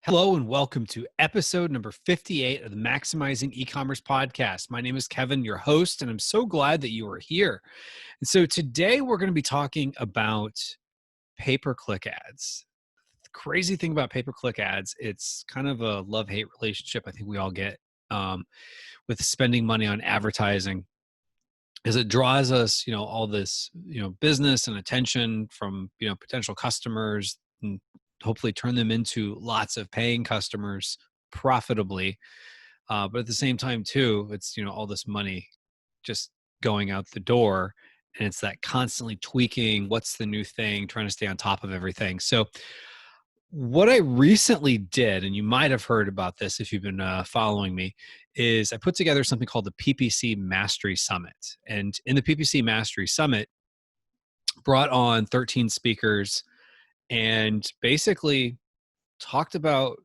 Hello and welcome to episode number 58 of the Maximizing E-commerce podcast. My name is Kevin, your host, and I'm so glad that you are here. And so today we're going to be talking about pay-per-click ads. The crazy thing about pay-per-click ads, it's kind of a love-hate relationship I think we all get with spending money on advertising, is it draws us, all this, business and attention from, potential customers, and hopefully turn them into lots of paying customers profitably. But at the same time, too, it's, all this money just going out the door. And it's that constantly tweaking, what's the new thing, trying to stay on top of everything. So what I recently did, and you might have heard about this if you've been following me, is I put together something called the PPC Mastery Summit. And in the PPC Mastery Summit, brought on 13 speakers and basically talked about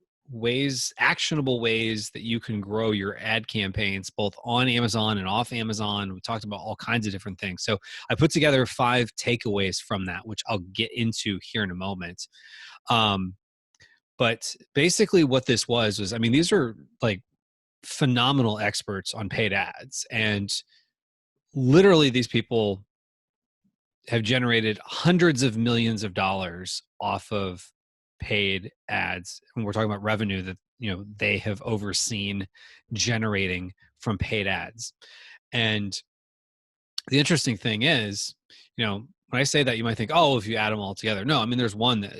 actionable ways that you can grow your ad campaigns both on Amazon and off Amazon. We talked about all kinds of different things. So I put together 5 takeaways from that, which I'll get into here in a moment. But basically what this was, I mean, these are like phenomenal experts on paid ads. And literally these people have generated hundreds of millions of dollars off of paid ads. And we're talking about revenue that, they have overseen generating from paid ads. And the interesting thing is, when I say that, you might think, oh, if you add them all together. No, I mean, there's one that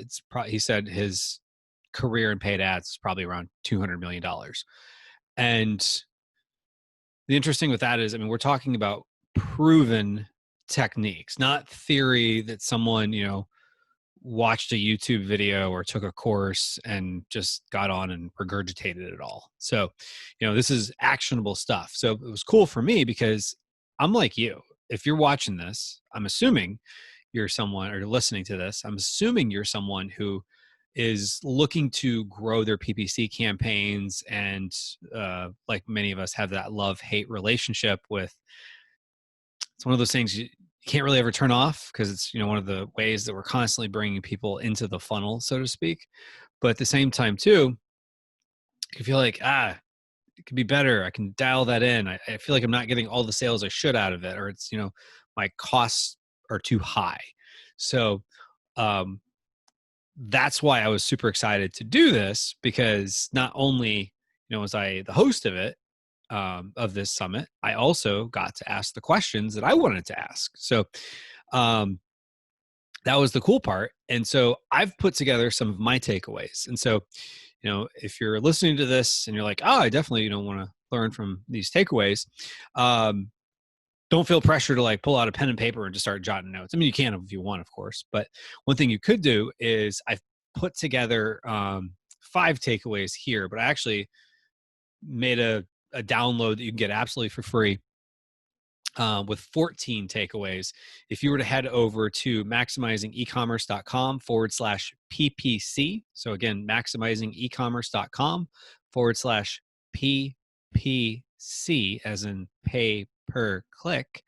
he said his career in paid ads is probably around $200 million. And the interesting with that is, I mean, we're talking about proven techniques, not theory that someone, watched a YouTube video or took a course and just got on and regurgitated it all. So, this is actionable stuff. So it was cool for me because I'm like you. If you're watching this, I'm assuming you're someone, or you're listening to this, I'm assuming you're someone who is looking to grow their PPC campaigns and like many of us have that love-hate relationship with. It's one of those things you can't really ever turn off because it's, one of the ways that we're constantly bringing people into the funnel, so to speak. But at the same time too, you feel like, it could be better. I can dial that in. I feel like I'm not getting all the sales I should out of it, or it's, my costs are too high. So um, that's why I was super excited to do this, because not only, was I the host of it, of this summit, I also got to ask the questions that I wanted to ask. So that was the cool part. And so I've put together some of my takeaways. And so, if you're listening to this and you're like, oh, I definitely, want to learn from these takeaways, don't feel pressure to like pull out a pen and paper and just start jotting notes. I mean, you can if you want, of course. But one thing you could do is I've put together 5 takeaways here, but I actually made a download that you can get absolutely for free with 14 takeaways. If you were to head over to maximizingecommerce.com/PPC. So again, maximizingecommerce.com/PPC, as in pay per click.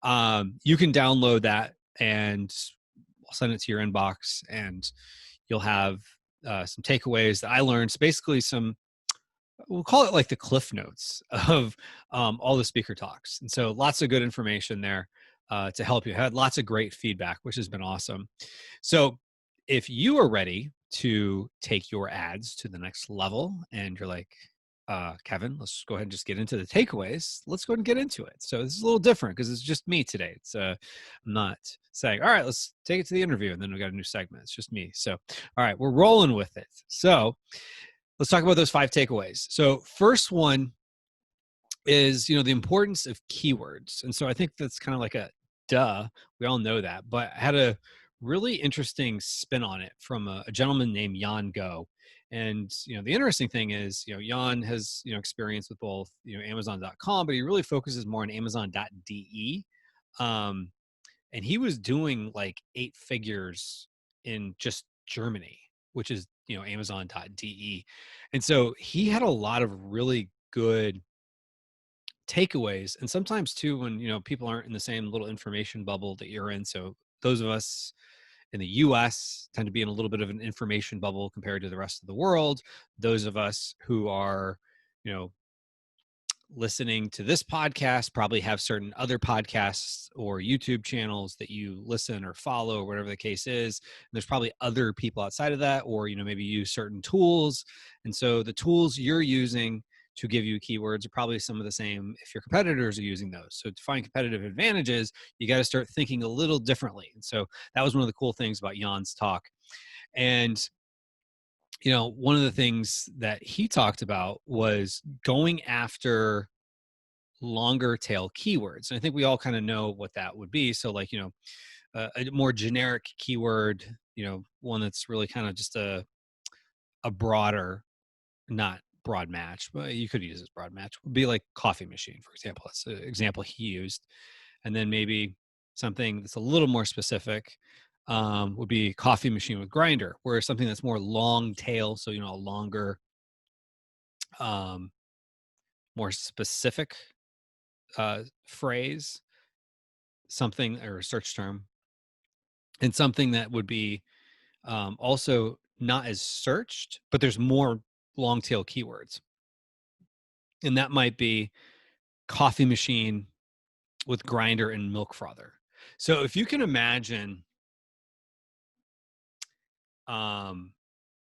You can download that and I'll send it to your inbox, and you'll have some takeaways that I learned. So basically we'll call it like the cliff notes of all the speaker talks. And so lots of good information there to help you. I had lots of great feedback, which has been awesome. So if you are ready to take your ads to the next level and you're like, Kevin, let's go ahead and just get into the takeaways. Let's go ahead and get into it. So this is a little different because it's just me today. It's I'm not saying, all right, let's take it to the interview, and then we got a new segment. It's just me. So, all right, we're rolling with it. So let's talk about those 5 takeaways. So first one is, the importance of keywords. And so I think that's kind of like a duh. We all know that, but I had a really interesting spin on it from a gentleman named Jan Go. And, the interesting thing is, Jan has, experience with both, Amazon.com, but he really focuses more on Amazon.de. And he was doing like 8 figures in just Germany, which is, Amazon.de. And so he had a lot of really good takeaways. And sometimes too, when, people aren't in the same little information bubble that you're in. So those of us in the US tend to be in a little bit of an information bubble compared to the rest of the world. Those of us who are, you know, listening to this podcast probably have certain other podcasts or YouTube channels that you listen or follow or whatever the case is. And there's probably other people outside of that, or, you know, maybe use certain tools. And so the tools you're using to give you keywords are probably some of the same if your competitors are using those. So to find competitive advantages, you got to start thinking a little differently. And so that was one of the cool things about Jan's talk. And you know, one of the things that he talked about was going after longer tail keywords. And I think we all kind of know what that would be. So like, you know, a more generic keyword, you know, one that's really kind of just a broader, not broad match, but you could use this broad match, would be like coffee machine, for example. That's an example he used. And then maybe something that's a little more specific would be coffee machine with grinder, where something that's more long tail, so, you know, a longer, more specific phrase, something or a search term, and something that would be also not as searched, but there's more long tail keywords. And that might be coffee machine with grinder and milk frother. So if you can imagine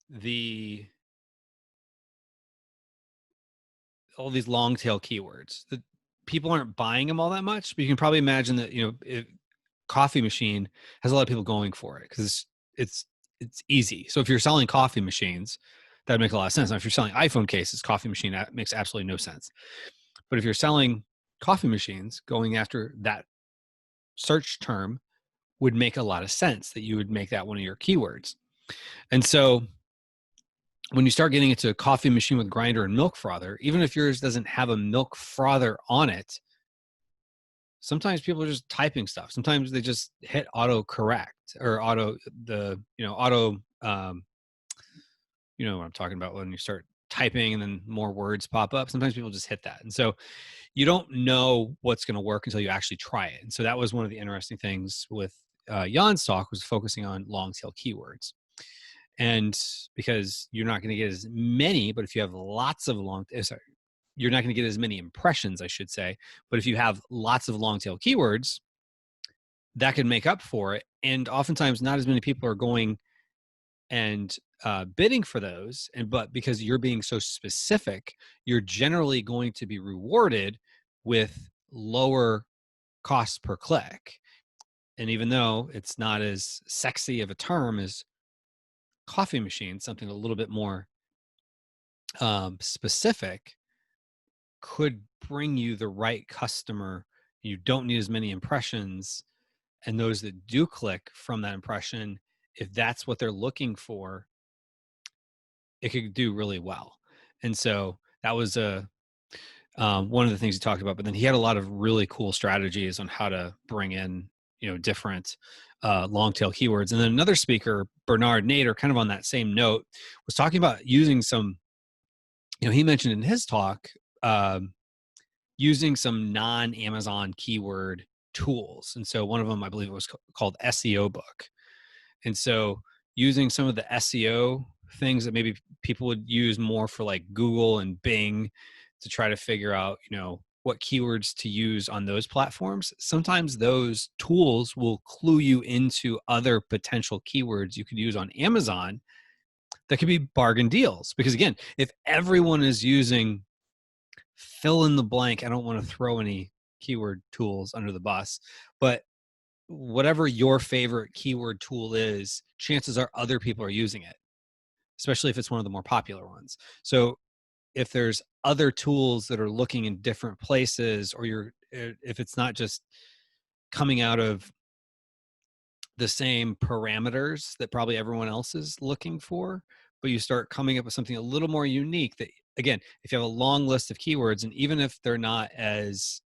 the all these long tail keywords that people aren't buying them all that much, but you can probably imagine that, you know, coffee machine has a lot of people going for it because it's easy. So if you're selling coffee machines, that would make a lot of sense. Now, if you're selling iPhone cases, coffee machine, that makes absolutely no sense. But if you're selling coffee machines, going after that search term would make a lot of sense that you would make that one of your keywords. And so when you start getting into a coffee machine with grinder and milk frother, even if yours doesn't have a milk frother on it, sometimes people are just typing stuff. Sometimes they just hit auto correct or auto, you know, you know what I'm talking about when you start typing and then more words pop up. Sometimes people just hit that. And so you don't know what's going to work until you actually try it. And so that was one of the interesting things with Jan's talk, was focusing on long tail keywords. And because you're not going to get as many, but if you have lots of you're not going to get as many impressions, I should say. But if you have lots of long tail keywords, that can make up for it. And oftentimes not as many people are going and bidding for those. But because you're being so specific, you're generally going to be rewarded with lower costs per click. And even though it's not as sexy of a term as coffee machine, something a little bit more specific could bring you the right customer. You don't need as many impressions, and those that do click from that impression, if that's what they're looking for, it could do really well. And so that was one of the things he talked about. But then he had a lot of really cool strategies on how to bring in, you know, different long tail keywords. And then another speaker, Bernard Nader, kind of on that same note, was talking about using some, you know, he mentioned in his talk, using some non-Amazon keyword tools. And so one of them, I believe it was called SEO Book. And so using some of the SEO things that maybe people would use more for like Google and Bing to try to figure out, you know, what keywords to use on those platforms. Sometimes those tools will clue you into other potential keywords you could use on Amazon that could be bargain deals. Because again, if everyone is using fill in the blank, I don't want to throw any keyword tools under the bus, but whatever your favorite keyword tool is, chances are other people are using it, especially if it's one of the more popular ones. So if there's other tools that are looking in different places, or if it's not just coming out of the same parameters that probably everyone else is looking for, but you start coming up with something a little more unique that, again, if you have a long list of keywords, and even if they're not as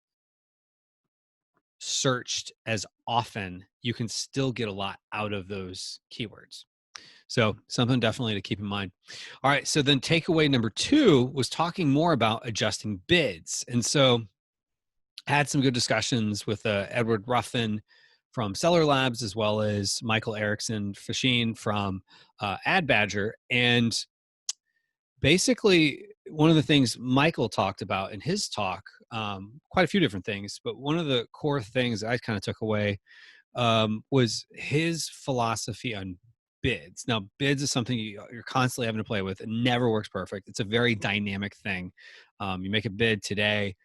searched as often, you can still get a lot out of those keywords. So something definitely to keep in mind. All right. So then takeaway number 2 was talking more about adjusting bids. And so I had some good discussions with Edward Ruffin from Seller Labs, as well as Michael Erickson Fasheen from Ad Badger. And basically, one of the things Michael talked about in his talk, quite a few different things, but one of the core things I kind of took away was his philosophy on bids. Now, bids is something you're constantly having to play with. It never works perfect. It's a very dynamic thing. You make a bid today,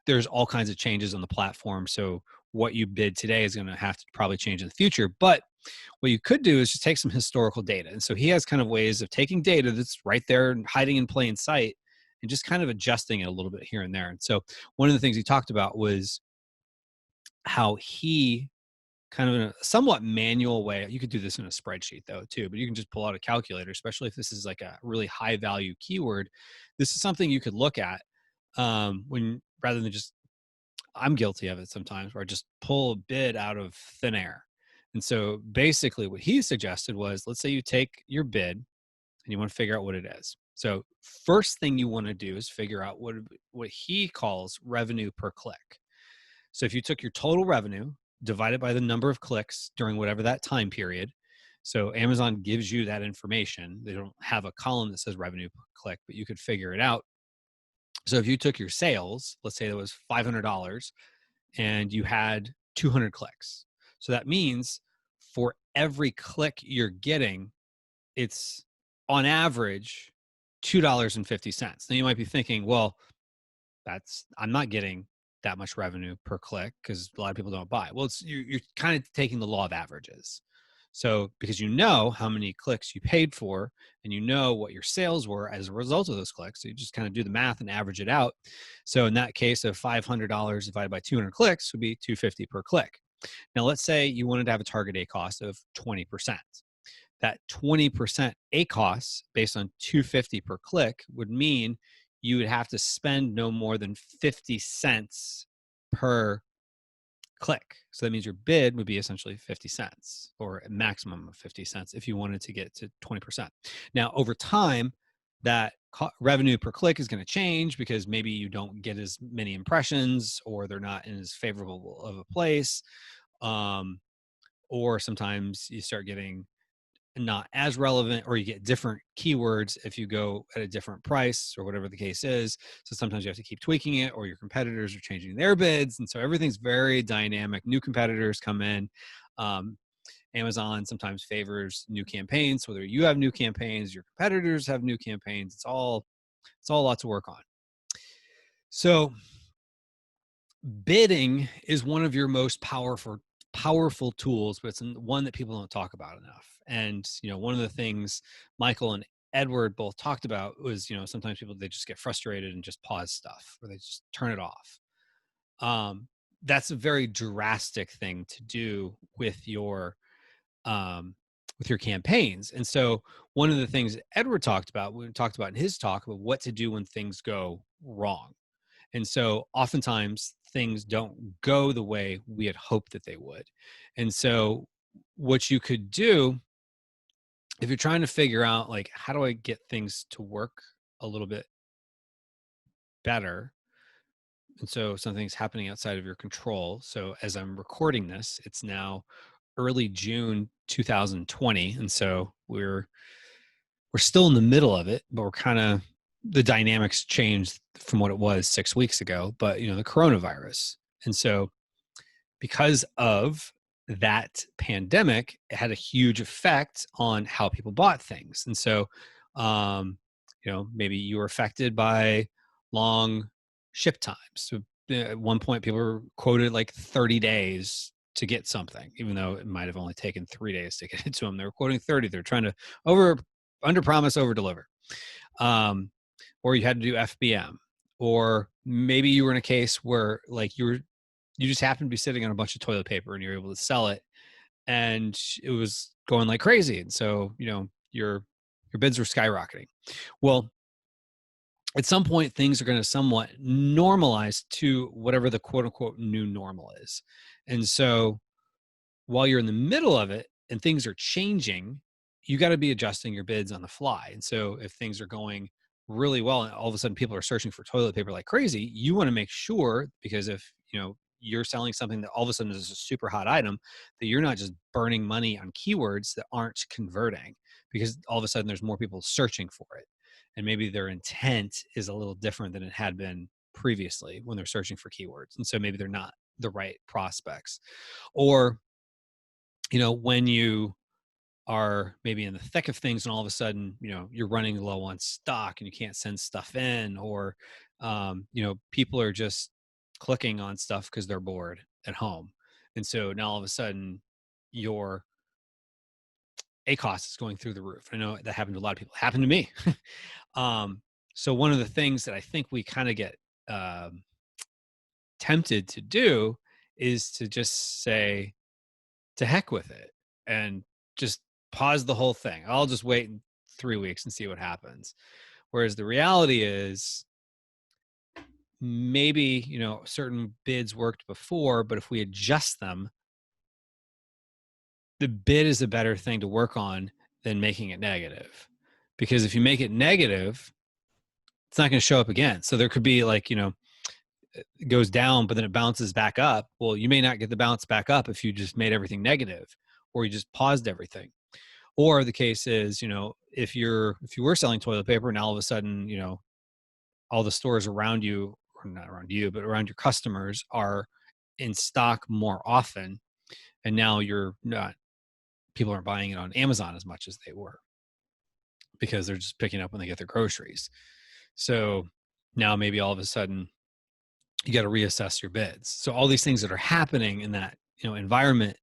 there's all kinds of changes on the platform. So what you bid today is going to have to probably change in the future. But what you could do is just take some historical data. And so he has kind of ways of taking data that's right there and hiding in plain sight and just kind of adjusting it a little bit here and there. And so one of the things he talked about was how he kind of in a somewhat manual way, you could do this in a spreadsheet though too, but you can just pull out a calculator, especially if this is like a really high value keyword. This is something you could look at when rather than just, I'm guilty of it sometimes, where I just pull a bid out of thin air. And so basically what he suggested was, let's say you take your bid and you want to figure out what it is. So first thing you want to do is figure out what he calls revenue per click. So if you took your total revenue, divided by the number of clicks during whatever that time period. So Amazon gives you that information. They don't have a column that says revenue per click, but you could figure it out. So if you took your sales, let's say it was $500 and you had 200 clicks. So that means for every click you're getting, it's on average $2.50. Now you might be thinking, well, I'm not getting that much revenue per click because a lot of people don't buy. Well, you're kind of taking the law of averages. So because you know how many clicks you paid for and you know what your sales were as a result of those clicks, so you just kind of do the math and average it out. So in that case of $500 divided by 200 clicks would be $250 per click. Now let's say you wanted to have a target A cost of 20%. That 20% A cost based on $250 per click would mean you would have to spend no more than 50 cents per click. So that means your bid would be essentially 50 cents or a maximum of 50 cents if you wanted to get to 20%. Now, over time, that revenue per click is going to change because maybe you don't get as many impressions or they're not in as favorable of a place. Or sometimes you start getting not as relevant, or you get different keywords if you go at a different price or whatever the case is. So sometimes you have to keep tweaking it, or your competitors are changing their bids. And so everything's very dynamic. New competitors come in. Amazon sometimes favors new campaigns, whether you have new campaigns, your competitors have new campaigns. It's all lots to work on. So bidding is one of your most powerful tools, but it's one that people don't talk about enough. And, one of the things Michael and Edward both talked about was, sometimes people, they just get frustrated and just pause stuff or they just turn it off. That's a very drastic thing to do with your campaigns. And so one of the things Edward talked about, we talked about in his talk about what to do when things go wrong. And so oftentimes things don't go the way we had hoped that they would. And so what you could do if you're trying to figure out, like, how do I get things to work a little bit better? And so something's happening outside of your control. So as I'm recording this, it's now early June 2020. And so we're still in the middle of it, but we're kind of, the dynamics changed from what it was 6 weeks ago, but the coronavirus. And so because of that pandemic, it had a huge effect on how people bought things. And so, maybe you were affected by long ship times. So at one point, people were quoted like 30 days to get something, even though it might have only taken 3 days to get it to them. They were quoting 30. They're trying to under promise, over deliver. Or you had to do FBM, or maybe you were in a case where like you just happened to be sitting on a bunch of toilet paper and you're able to sell it and it was going like crazy. And so, your bids were skyrocketing. Well, at some point things are going to somewhat normalize to whatever the quote unquote new normal is. And so while you're in the middle of it and things are changing, you got to be adjusting your bids on the fly. And so if things are going really well and all of a sudden people are searching for toilet paper like crazy, you want to make sure, because if you're selling something that all of a sudden is a super hot item, that you're not just burning money on keywords that aren't converting, because all of a sudden there's more people searching for it. And maybe their intent is a little different than it had been previously when they're searching for keywords. And so maybe they're not the right prospects. Or, when you are maybe in the thick of things and all of a sudden, you're running low on stock and you can't send stuff in, or, people are just clicking on stuff because they're bored at home. And so now all of a sudden your ACOS is going through the roof. I know that happened to a lot of people. It happened to me. So one of the things that I think we kind of get tempted to do is to just say, to heck with it, and just pause the whole thing. I'll just wait 3 weeks and see what happens. Whereas the reality is, maybe, certain bids worked before, but if we adjust them, the bid is a better thing to work on than making it negative. Because if you make it negative, it's not going to show up again. So there could be like, it goes down, but then it bounces back up. Well, you may not get the bounce back up if you just made everything negative, or you just paused everything. Or the case is, if you were selling toilet paper and all of a sudden, all the stores around you, or not around you, but around your customers, are in stock more often, and now people aren't buying it on Amazon as much as they were, because they're just picking up when they get their groceries. So now maybe all of a sudden you got to reassess your bids. So all these things that are happening in that, environment,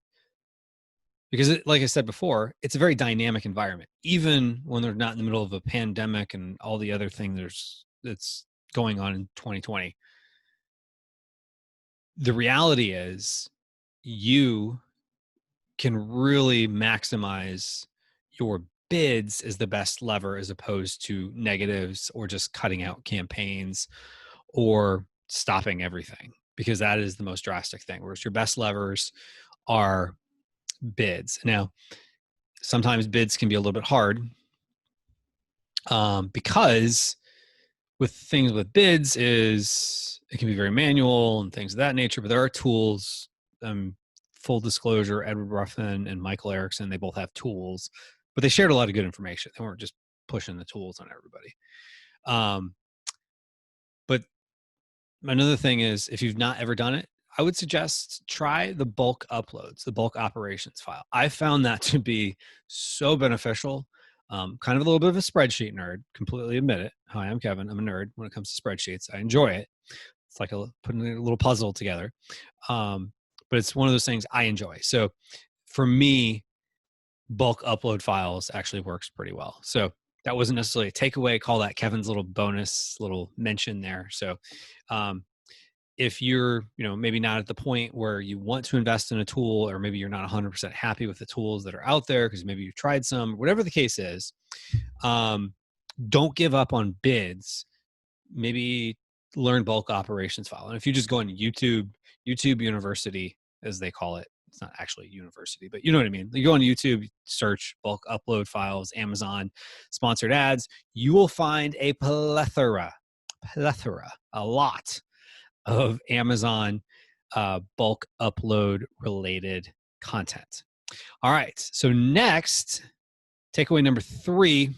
because like I said before, it's a very dynamic environment, even when they're not in the middle of a pandemic and all the other things that's going on in 2020. The reality is, you can really maximize your bids as the best lever, as opposed to negatives, or just cutting out campaigns, or stopping everything, because that is the most drastic thing. Whereas your best levers are bids. Now, sometimes bids can be a little bit hard, because with things with bids is it can be very manual and things of that nature, but there are tools. Full disclosure, Edward Ruffin and Michael Erickson, they both have tools, but they shared a lot of good information. They weren't just pushing the tools on everybody. But another thing is, if you've not ever done it, I would suggest try the bulk uploads, the bulk operations file. I found that to be so beneficial. Kind of a little bit of a spreadsheet nerd, completely admit it. Hi, I'm Kevin. I'm a nerd when it comes to spreadsheets. I enjoy it. It's like putting a little puzzle together. But it's one of those things I enjoy. So for me, bulk upload files actually works pretty well. So that wasn't necessarily a takeaway. Call that Kevin's little bonus, little mention there. So if you're, maybe not at the point where you want to invest in a tool, or maybe you're not 100% happy with the tools that are out there because maybe you've tried some, whatever the case is, don't give up on bids. Maybe learn bulk operations file. And if you just go on YouTube University, as they call it, it's not actually a university, but you know what I mean. You go on YouTube, search bulk upload files, Amazon sponsored ads, you will find a plethora, a lot of Amazon bulk upload related content. All right. So next, takeaway number 3,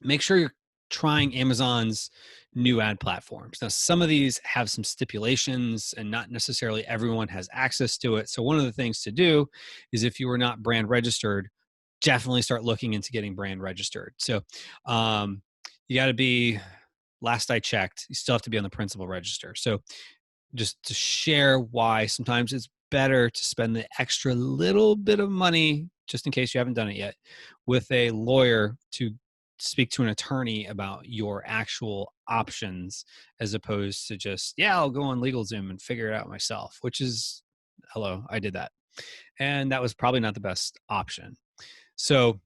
make sure you're trying Amazon's new ad platforms. Now, some of these have some stipulations, and not necessarily everyone has access to it. So one of the things to do is, if you are not brand registered, definitely start looking into getting brand registered. So you got to be, last I checked, you still have to be on the principal register. So just to share why sometimes it's better to spend the extra little bit of money, just in case you haven't done it yet, with a lawyer to speak to an attorney about your actual options, as opposed to just, I'll go on LegalZoom and figure it out myself, which is, hello, I did that. And that was probably not the best option. So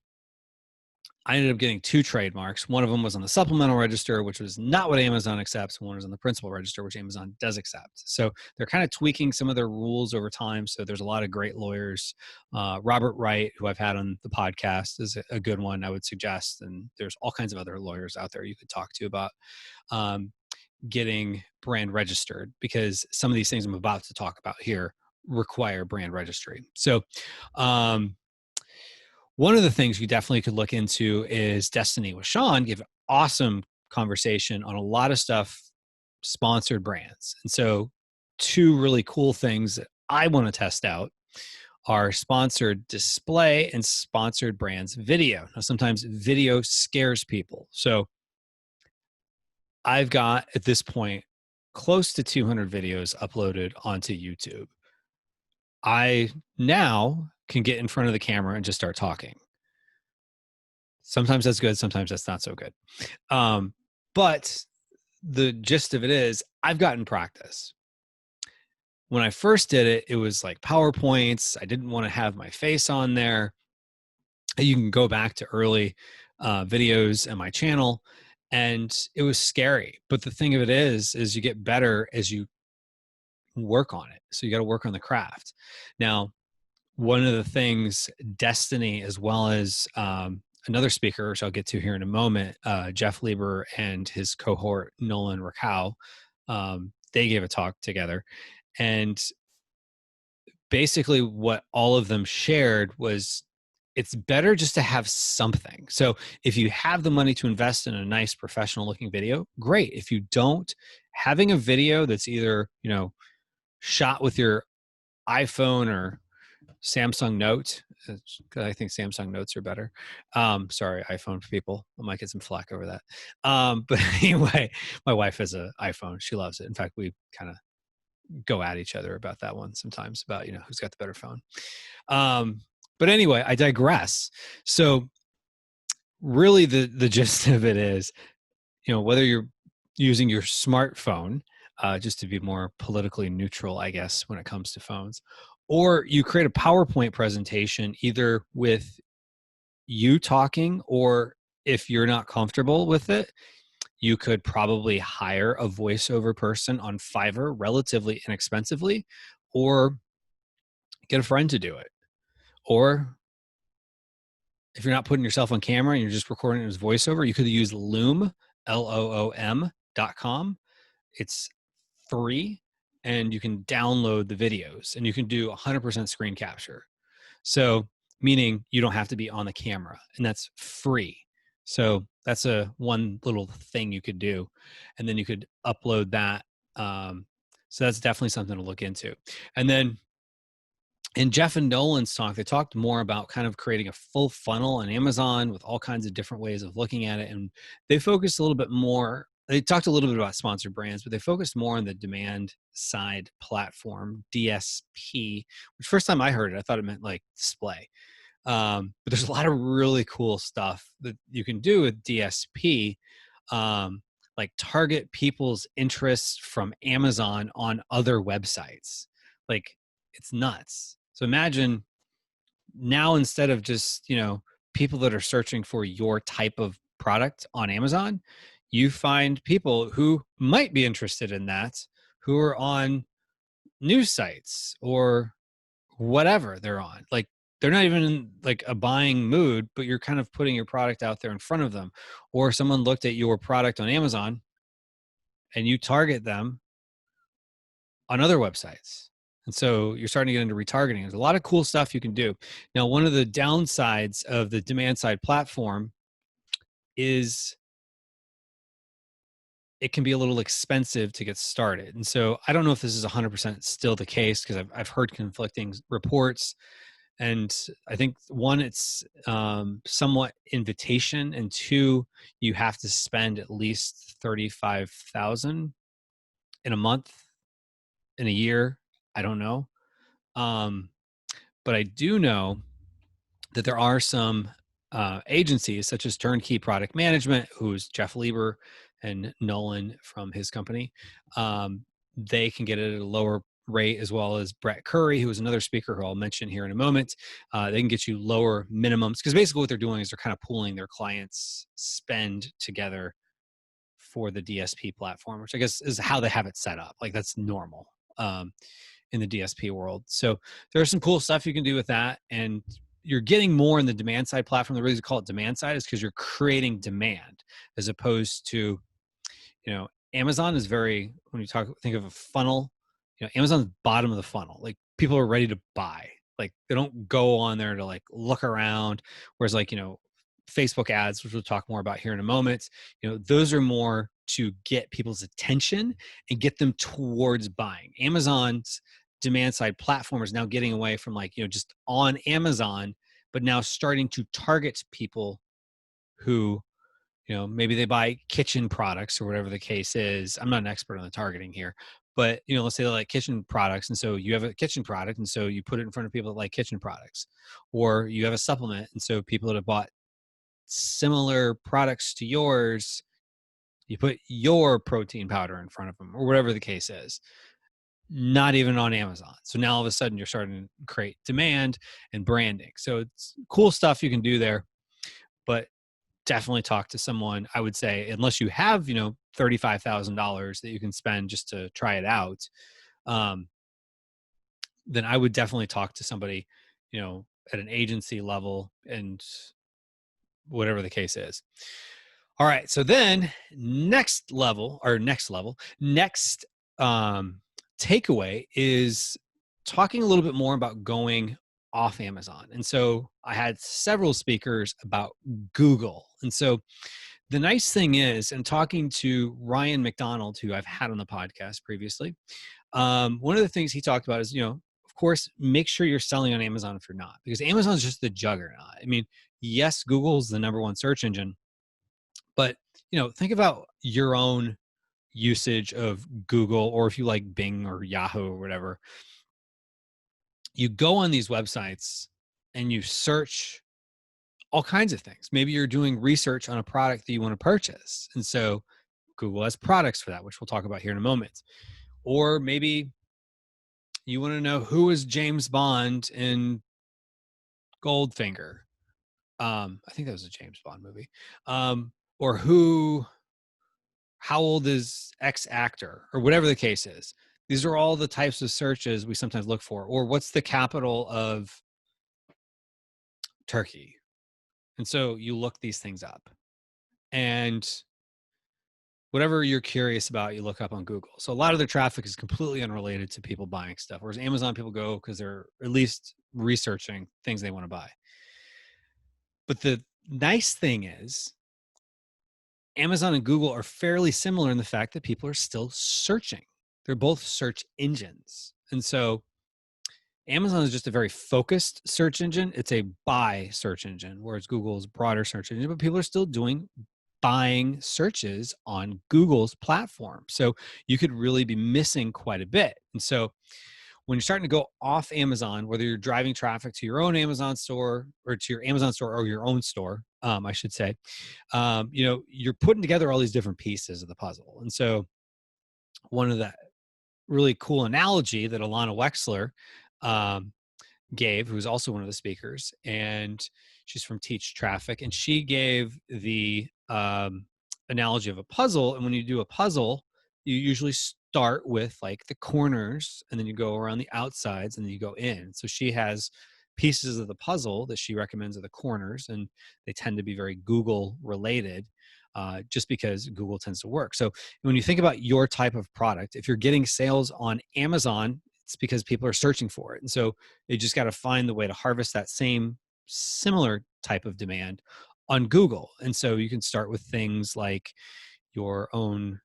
I ended up getting 2 trademarks. One of them was on the supplemental register, which was not what Amazon accepts. One was on the principal register, which Amazon does accept. So they're kind of tweaking some of their rules over time. So there's a lot of great lawyers. Robert Wright, who I've had on the podcast, is a good one I would suggest. And there's all kinds of other lawyers out there you could talk to about getting brand registered, because some of these things I'm about to talk about here require brand registry. So one of the things you definitely could look into is Destiny with Sean. Give an awesome conversation on a lot of stuff, sponsored brands. And so two really cool things that I want to test out are sponsored display and sponsored brands video. Now, sometimes video scares people. So I've got, at this point, close to 200 videos uploaded onto YouTube. I now can get in front of the camera and just start talking. Sometimes that's good. Sometimes that's not so good. But the gist of it is I've gotten practice. When I first did it, it was like PowerPoints. I didn't want to have my face on there. You can go back to early videos on my channel, and it was scary. But the thing of it is you get better as you work on it. So you got to work on the craft. Now, one of the things Destiny, as well as another speaker, which I'll get to here in a moment, Jeff Lieber and his cohort, Nolan Rakow, they gave a talk together. And basically what all of them shared was it's better just to have something. So if you have the money to invest in a nice professional looking video, great. If you don't, having a video that's either, shot with your iPhone or Samsung Note, I think Samsung Notes are better. Sorry, iPhone people. I might get some flack over that. But anyway, my wife has an iPhone. She loves it. In fact, we kind of go at each other about that one sometimes, about, who's got the better phone. But anyway, I digress. So really the gist of it is, whether you're using your smartphone, just to be more politically neutral, I guess, when it comes to phones, or you create a PowerPoint presentation, either with you talking, or if you're not comfortable with it, you could probably hire a voiceover person on Fiverr relatively inexpensively, or get a friend to do it. Or if you're not putting yourself on camera and you're just recording it as voiceover, you could use Loom, LOOM.com. It's free, and you can download the videos, and you can do 100% screen capture. So meaning you don't have to be on the camera, and that's free. So that's one little thing you could do, and then you could upload that. So that's definitely something to look into. And then in Jeff and Nolan's talk, they talked more about kind of creating a full funnel on Amazon with all kinds of different ways of looking at it. And they focused a little bit more. They talked a little bit about sponsored brands, but they focused more on the demand side platform, DSP, which first time I heard it, I thought it meant like display. But there's a lot of really cool stuff that you can do with DSP, like target people's interests from Amazon on other websites. Like, it's nuts. So imagine now, instead of just, people that are searching for your type of product on Amazon, you find people who might be interested in that, who are on news sites or whatever they're on. Like, they're not even in like a buying mood, but you're kind of putting your product out there in front of them. Or someone looked at your product on Amazon and you target them on other websites. And so you're starting to get into retargeting. There's a lot of cool stuff you can do. Now, one of the downsides of the demand side platform is it can be a little expensive to get started. And so I don't know if this is 100% still the case, because I've heard conflicting reports. And I think one, it's somewhat invitation, and two, you have to spend at least $35,000 in a month, in a year. I don't know. But I do know that there are some agencies such as Turnkey Product Management, who's Jeff Lieber and Nolan from his company. They can get it at a lower rate, as well as Brett Curry, who is another speaker who I'll mention here in a moment. They can get you lower minimums, because basically what they're doing is they're kind of pooling their clients' spend together for the DSP platform, which I guess is how they have it set up. Like, that's normal in the DSP world. So there's some cool stuff you can do with that. And you're getting more in the demand side platform. The reason they call it demand side is because you're creating demand, as opposed to, Amazon is very, when you think of a funnel, Amazon's bottom of the funnel. Like, people are ready to buy. Like, they don't go on there to like look around. Whereas like, Facebook ads, which we'll talk more about here in a moment, those are more to get people's attention and get them towards buying. Amazon's demand side platform is now getting away from like, just on Amazon, but now starting to target people who, maybe they buy kitchen products or whatever the case is. I'm not an expert on the targeting here, but let's say they like kitchen products, and so you have a kitchen product, and so you put it in front of people that like kitchen products. Or you have a supplement, and so people that have bought similar products to yours, you put your protein powder in front of them, or whatever the case is. Not even on Amazon. So now all of a sudden you're starting to create demand and branding. So it's cool stuff you can do there, but definitely talk to someone. I would say, unless you have, $35,000 that you can spend just to try it out, then I would definitely talk to somebody, at an agency level, and whatever the case is. All right. So then next takeaway is talking a little bit more about going off Amazon. And so I had several speakers about Google. And so the nice thing is, and talking to Ryan McDonald, who I've had on the podcast previously, one of the things he talked about is, of course, make sure you're selling on Amazon if you're not, because Amazon is just the juggernaut. I mean, yes, Google's the number one search engine, but think about your own usage of Google, or if you like Bing or Yahoo or whatever. You go on these websites and you search all kinds of things. Maybe you're doing research on a product that you want to purchase, and so Google has products for that, which we'll talk about here in a moment. Or maybe you want to know who is James Bond in Goldfinger. I think that was a James Bond movie. Or how old is X actor, or whatever the case is. These are all the types of searches we sometimes look for. Or what's the capital of Turkey? And so you look these things up, and whatever you're curious about, you look up on Google. So a lot of their traffic is completely unrelated to people buying stuff, whereas Amazon, people go because they're at least researching things they want to buy. But the nice thing is, Amazon and Google are fairly similar in the fact that people are still searching. They're both search engines. And so Amazon is just a very focused search engine. It's a buy search engine, whereas Google is a broader search engine, but people are still doing buying searches on Google's platform. So you could really be missing quite a bit. And so when you're starting to go off Amazon, whether you're driving traffic to your own Amazon store, or to your Amazon store, or your own store, I should say, you're putting together all these different pieces of the puzzle. And so one of the really cool analogy that Alana Wexler gave, who's also one of the speakers, and she's from Teach Traffic, and she gave the analogy of a puzzle. And when you do a puzzle, you usually start with like the corners, and then you go around the outsides, and then you go in. So she has pieces of the puzzle that she recommends are the corners, and they tend to be very Google related, just because Google tends to work. So when you think about your type of product, if you're getting sales on Amazon, it's because people are searching for it. And so you just got to find the way to harvest that same similar type of demand on Google. And so you can start with things like your own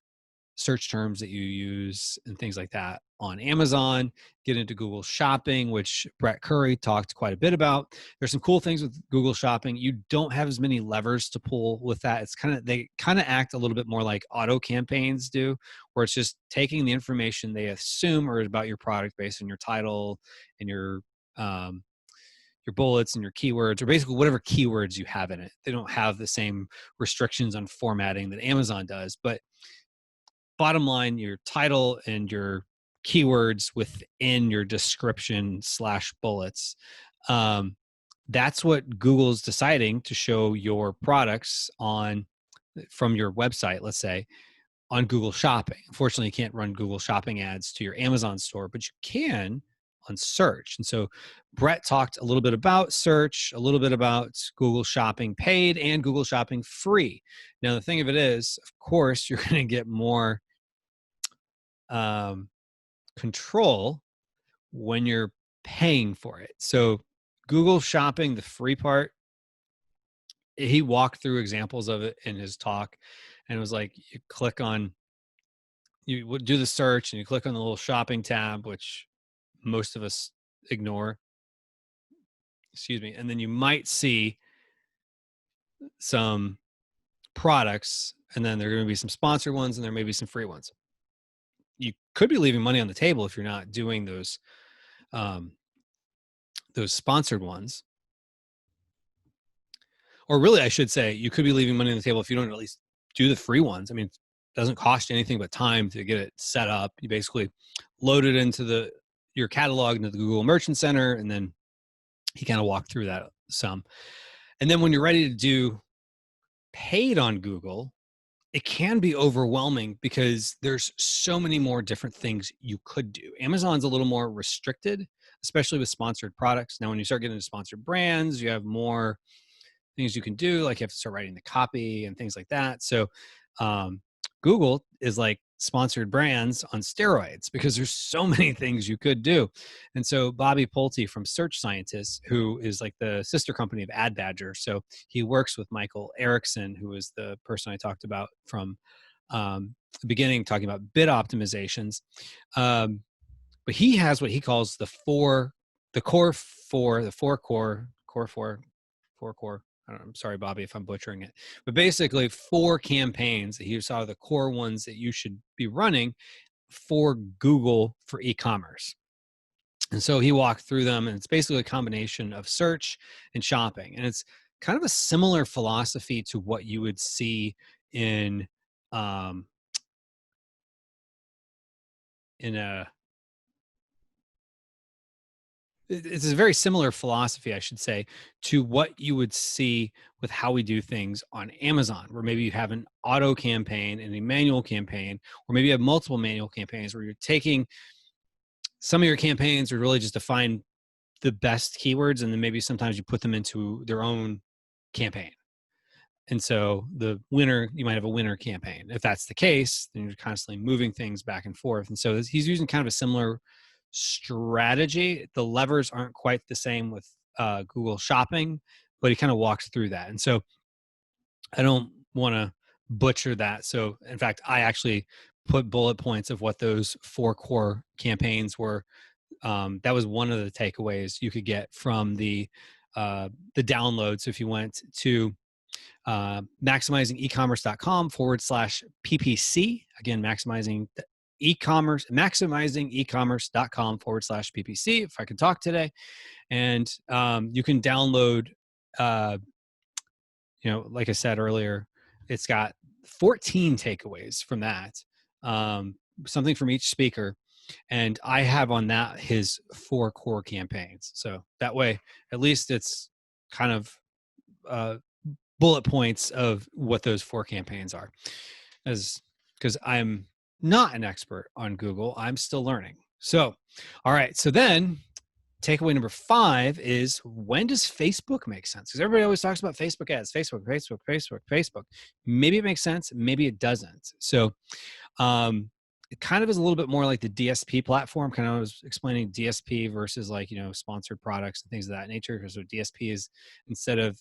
search terms that you use and things like that on Amazon, get into Google Shopping, which Brett Curry talked quite a bit about. There's some cool things with Google Shopping. You don't have as many levers to pull with that. They kind of act a little bit more like auto campaigns do, where it's just taking the information they assume are about your product based on your title and your bullets and your keywords, or basically whatever keywords you have in it. They don't have the same restrictions on formatting that Amazon does, but bottom line, your title and your keywords within your description / bullets. That's what Google's deciding to show your products on from your website, let's say, on Google Shopping. Unfortunately, you can't run Google Shopping ads to your Amazon store, but you can on search. And so Brett talked a little bit about search, a little bit about Google Shopping paid and Google Shopping free. Now, the thing of it is, of course, you're going to get more control when you're paying for it. So Google Shopping, the free part, he walked through examples of it in his talk, and it was like you click on, you would do the search and you click on the little shopping tab, which most of us ignore, excuse me, and then you might see some products, and then there are going to be some sponsored ones, and there may be some free ones. You could be leaving money on the table if you're not doing those sponsored ones. Or really, I should say, you could be leaving money on the table if you don't at least do the free ones. I mean, it doesn't cost you anything but time to get it set up. You basically load it into your catalog into the Google Merchant Center, and then he kind of walked through that some. And then when you're ready to do paid on Google, it can be overwhelming because there's so many more different things you could do. Amazon's a little more restricted, especially with sponsored products. Now, when you start getting into sponsored brands, you have more things you can do, like you have to start writing the copy and things like that. So Google is like sponsored brands on steroids because there's so many things you could do. And so Bobby Pulte from Search Scientists, who is like the sister company of Ad Badger, so he works with Michael Erickson, who is the person I talked about from the beginning, talking about bid optimizations. But he has what he calls the core four. I'm sorry, Bobby, if I'm butchering it, but basically 4 campaigns that he saw the core ones that you should be running for Google for e-commerce. And so he walked through them, and it's basically a combination of search and shopping. And it's kind of a similar philosophy to what you would see in it's a very similar philosophy, I should say, to what you would see with how we do things on Amazon, where maybe you have an auto campaign and a manual campaign, or maybe you have multiple manual campaigns where you're taking some of your campaigns are really just to find the best keywords, and then maybe sometimes you put them into their own campaign. And so the winner, you might have a winner campaign. If that's the case, then you're constantly moving things back and forth. And so he's using kind of a similar strategy. The levers aren't quite the same with Google Shopping, but he kind of walks through that. And so I don't want to butcher that. So in fact, I actually put bullet points of what those 4 core campaigns were. That was one of the takeaways you could get from the downloads. If you went to maximizingecommerce.com/PPC, again, maximizingecommerce.com/PPC, if I can talk today. And you can download, like I said earlier, it's got 14 takeaways from that, something from each speaker. And I have on that his 4 core campaigns. So that way, at least it's kind of bullet points of what those 4 campaigns are, because I'm not an expert on Google. I'm still learning. So, all right. So then takeaway number 5 is, when does Facebook make sense? Because everybody always talks about Facebook ads, Facebook. Maybe it makes sense. Maybe it doesn't. So it kind of is a little bit more like the DSP platform. Kind of, I was explaining DSP versus sponsored products and things of that nature. Because what DSP is, instead of,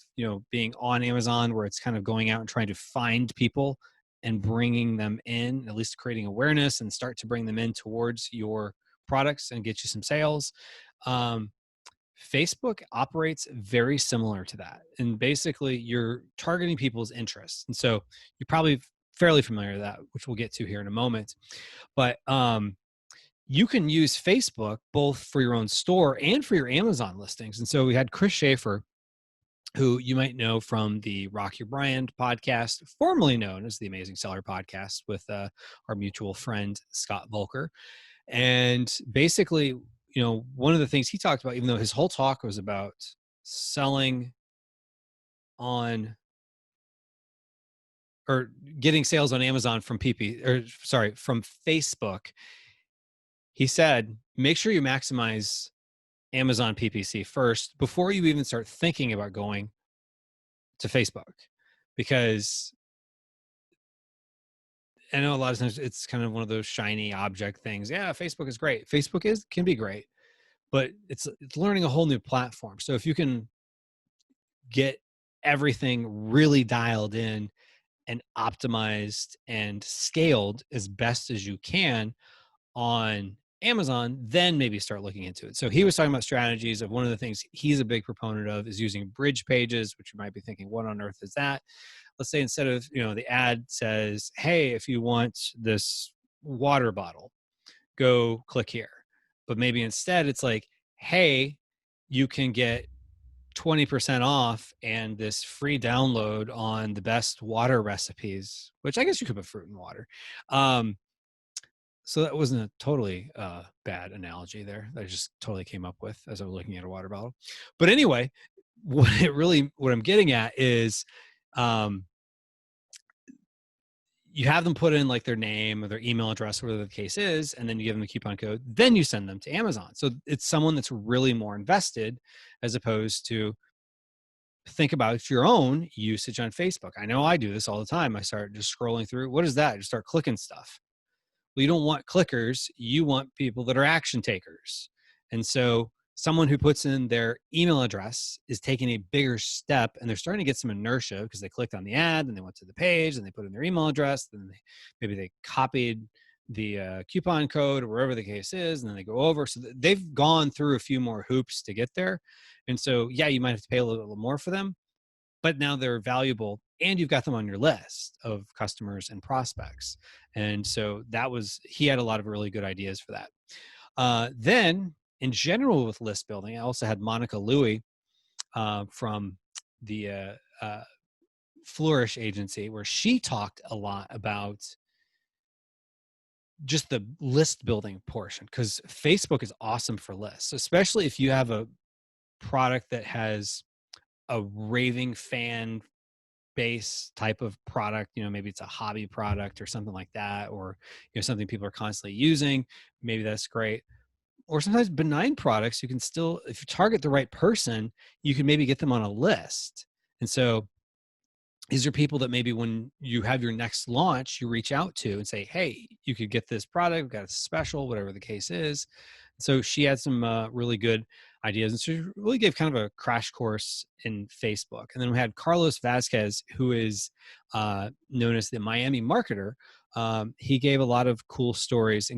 being on Amazon where it's kind of going out and trying to find people and bringing them in, at least creating awareness and start to bring them in towards your products and get you some sales. Facebook operates very similar to that. And basically you're targeting people's interests. And so you're probably fairly familiar with that, which we'll get to here in a moment. But you can use Facebook both for your own store and for your Amazon listings. And so we had Chris Schaefer, who you might know from the Rock Your Brand podcast, formerly known as the Amazing Seller podcast, with our mutual friend, Scott Volker. And basically, one of the things he talked about, even though his whole talk was about selling on or getting sales on Amazon from from Facebook, he said, make sure you maximize Amazon PPC first before you even start thinking about going to Facebook, because I know a lot of times it's kind of one of those shiny object things. Yeah, Facebook is great. Facebook can be great, but it's learning a whole new platform. So if you can get everything really dialed in and optimized and scaled as best as you can on Amazon, then maybe start looking into it. So he was talking about strategies of one of the things he's a big proponent of is using bridge pages, which you might be thinking, what on earth is that? Let's say instead of, the ad says, hey, if you want this water bottle, go click here. But maybe instead it's like, hey, you can get 20% off and this free download on the best water recipes, which I guess you could put fruit and water. So that wasn't a totally bad analogy there that I just totally came up with as I was looking at a water bottle. But anyway, what I'm getting at is you have them put in like their name or their email address, whatever the case is, and then you give them a coupon code, then you send them to Amazon. So it's someone that's really more invested as opposed to think about your own usage on Facebook. I know I do this all the time. I start just scrolling through. What is that? I just start clicking stuff. Well, you don't want clickers. You want people that are action takers. And so someone who puts in their email address is taking a bigger step, and they're starting to get some inertia because they clicked on the ad and they went to the page and they put in their email address. Then maybe they copied the coupon code or wherever the case is, and then they go over. So they've gone through a few more hoops to get there. And so, yeah, you might have to pay a little more for them, but now they're valuable and you've got them on your list of customers and prospects. And so he had a lot of really good ideas for that. Then in general with list building, I also had Monica Louie from the Flourish agency, where she talked a lot about just the list building portion, because Facebook is awesome for lists, especially if you have a product that has a raving fan base type of product. Maybe it's a hobby product or something like that, or something people are constantly using. Maybe that's great. Or sometimes benign products, you can still, if you target the right person, you can maybe get them on a list. And so these are people that maybe when you have your next launch, you reach out to and say, hey, you could get this product, we've got a special, whatever the case is. So she had some really good ideas. And she really gave kind of a crash course in Facebook. And then we had Carlos Vasquez, who is known as the Miami marketer. He gave a lot of cool stories,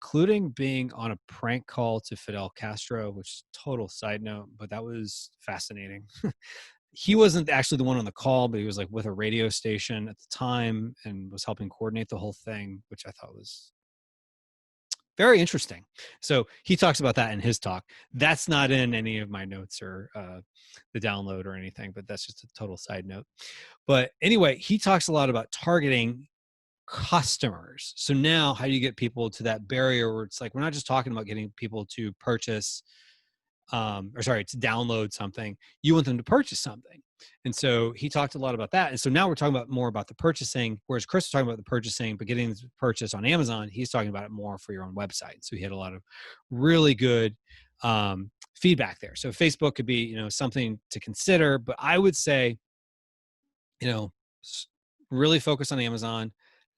including being on a prank call to Fidel Castro, which is total side note, but that was fascinating. He wasn't actually the one on the call, but he was like with a radio station at the time and was helping coordinate the whole thing, which I thought was very interesting. So he talks about that in his talk. That's not in any of my notes or the download or anything, but that's just a total side note. But anyway, he talks a lot about targeting customers. So now how do you get people to that barrier where it's like, we're not just talking about getting people to purchase to download something. You want them to purchase something. And so he talked a lot about that. And so now we're talking about more about the purchasing, whereas Chris was talking about the purchasing, but getting the purchase on Amazon, he's talking about it more for your own website. So he had a lot of really good feedback there. So Facebook could be, something to consider, but I would say, really focus on Amazon,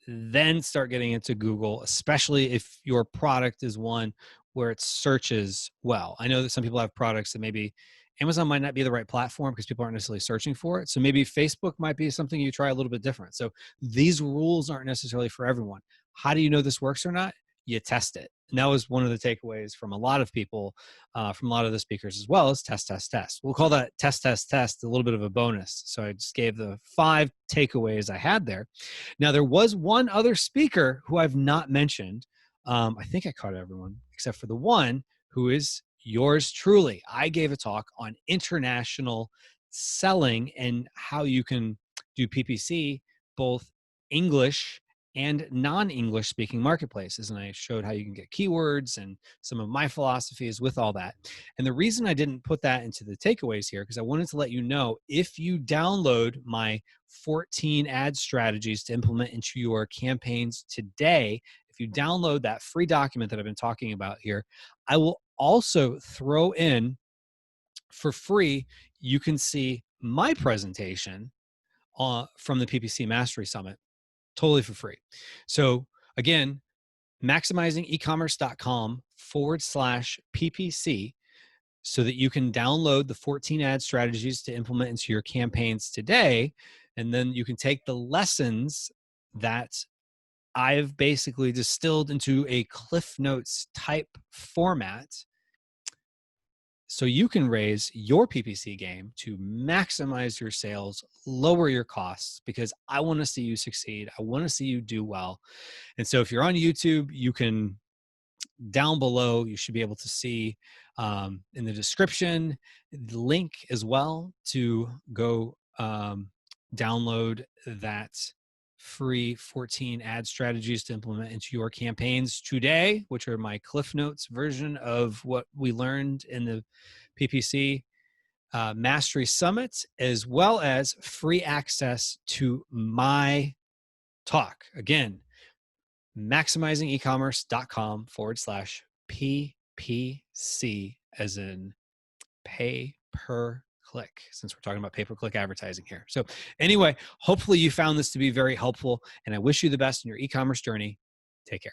then start getting into Google, especially if your product is one where it searches well. I know that some people have products that maybe Amazon might not be the right platform because people aren't necessarily searching for it. So maybe Facebook might be something you try a little bit different. So these rules aren't necessarily for everyone. How do you know this works or not? You test it. And that was one of the takeaways from a lot of people, from a lot of the speakers as well, as test, test, test. We'll call that test, test, test a little bit of a bonus. So I just gave the 5 takeaways I had there. Now, there was one other speaker who I've not mentioned. I think I caught everyone except for the one who is yours truly. I gave a talk on international selling and how you can do PPC, both English and non-English speaking marketplaces. And I showed how you can get keywords and some of my philosophies with all that. And the reason I didn't put that into the takeaways here, because I wanted to let you know, if you download my 14 ad strategies to implement into your campaigns today, if you download that free document that I've been talking about here, I will also throw in for free, you can see my presentation from the PPC Mastery Summit. totally for free. So again, maximizingecommerce.com/PPC so that you can download the 14 ad strategies to implement into your campaigns today. And then you can take the lessons that I've basically distilled into a Cliff Notes type format so you can raise your PPC game to maximize your sales, lower your costs, because I want to see you succeed. I want to see you do well. And so if you're on YouTube, you can, down below, you should be able to see in the description the link as well to go download that free 14 ad strategies to implement into your campaigns today, which are my Cliff Notes version of what we learned in the PPC Mastery Summit, as well as free access to my talk. Again, maximizingecommerce.com/PPC, as in pay per click, since we're talking about pay-per-click advertising here. So anyway, hopefully you found this to be very helpful, and I wish you the best in your e-commerce journey. Take care.